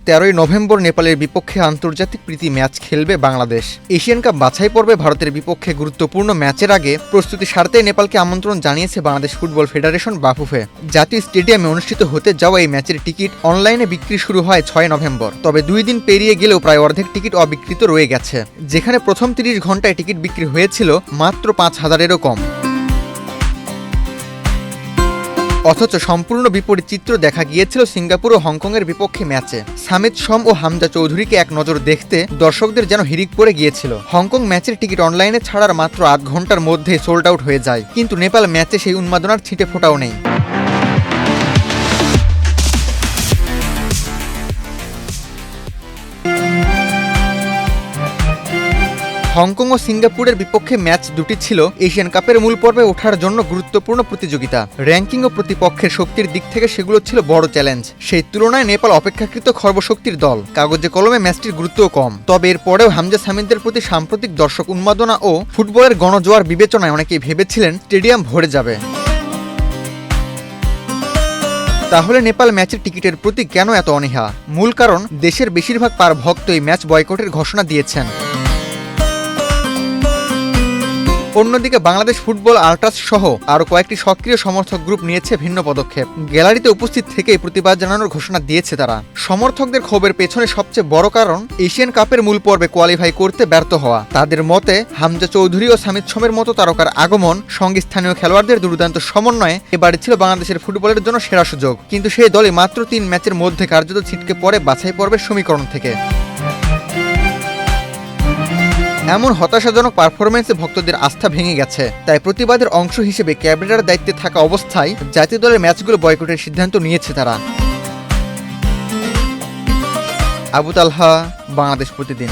13ই November নেপালের বিপক্ষে আন্তর্জাতিক প্রীতি ম্যাচ খেলবে বাংলাদেশ। এশিয়ান কাপ বাছাই পর্বে ভারতের বিপক্ষে গুরুত্বপূর্ণ ম্যাচের আগে প্রস্তুতি সারতে নেপালকে আমন্ত্রণ জানিয়েছে বাংলাদেশ ফুটবল ফেডারেশন বাফুফে। জাতীয় স্টেডিয়ামে অনুষ্ঠিত হতে যাওয়া এই ম্যাচের টিকিট অনলাইনে বিক্রি শুরু হয় 6 নভেম্বর। তবে 2 দিন পেরিয়ে গেলেও প্রায় অর্ধেক টিকিট অবিক্রিত রয়ে গেছে, যেখানে প্রথম 30 ঘন্টায় টিকিট বিক্রি হয়েছিল মাত্র 5,000-এরও কম। অথচ সম্পূর্ণ বিপরীত চিত্র দেখা গিয়েছিল সিঙ্গাপুর ও হংকংয়ের বিপক্ষে ম্যাচে। সামিত শম ও হামজা চৌধুরীকে এক নজর দেখতে দর্শকদের যেন হিড়িক পড়ে গিয়েছিল। হংকং ম্যাচের টিকিট অনলাইনে ছাড়ার মাত্র আধ ঘন্টার মধ্যে সোল্ড আউট হয়ে যায়, কিন্তু নেপাল ম্যাচে সেই উন্মাদনার ছিটে ফোঁটাও নেই। হংকং ও সিঙ্গাপুরের বিপক্ষে ম্যাচ দুটি ছিল এশিয়ান কাপের মূল পর্বে ওঠার জন্য গুরুত্বপূর্ণ প্রতিযোগিতা। র্যাঙ্কিং ও প্রতিপক্ষের শক্তির দিক থেকে সেগুলো ছিল বড় চ্যালেঞ্জ। সেই তুলনায় নেপাল অপেক্ষাকৃত খর্বশক্তির দল, কাগজে কলমে ম্যাচটির গুরুত্বও কম। তবে এরপরেও হামজা সামিদের প্রতি সাম্প্রতিক দর্শক উন্মাদনা ও ফুটবলের গণজোয়ার বিবেচনায় অনেকেই ভেবেছিলেন স্টেডিয়াম ভরে যাবে। তাহলে নেপাল ম্যাচের টিকিটের প্রতি কেন এত অনীহা? মূল কারণ, দেশের বেশিরভাগ পার ভক্ত এই ম্যাচ বয়কটের ঘোষণা দিয়েছেন। অন্যদিকে বাংলাদেশ ফুটবল আল্ট্রাস সহ আরও কয়েকটি সক্রিয় সমর্থক গ্রুপ নিয়েছে ভিন্ন পদক্ষেপ। গ্যালারিতে উপস্থিত থেকেই প্রতিবাদ জানানোর ঘোষণা দিয়েছে তারা। সমর্থকদের ক্ষোভের পেছনে সবচেয়ে বড় কারণ এশিয়ান কাপের মূল পর্বে কোয়ালিফাই করতে ব্যর্থ হওয়া। তাদের মতে হামজা চৌধুরী ও সামিত শমের মতো তারকার আগমন, সঙ্গে স্থানীয় খেলোয়াড়দের দুর্দান্ত সমন্বয়ে এবারে ছিল বাংলাদেশের ফুটবলের জন্য সেরা সুযোগ। কিন্তু সেই দলই মাত্র 3 ম্যাচের মধ্যে কার্যত ছিটকে পড়ে বাছাই পর্বের সমীকরণ থেকে। এমন হতাশাজনক পারফরমেন্সে ভক্তদের আস্থা ভেঙে গেছে। তাই প্রতিবাদের অংশ হিসেবে ক্যাবিনেটের দায়িত্বে থাকা অবস্থায় জাতীয় দলের ম্যাচগুলো বয়কটের সিদ্ধান্ত নিয়েছে তারা। আবু তালহা, বাংলাদেশ প্রতিদিন।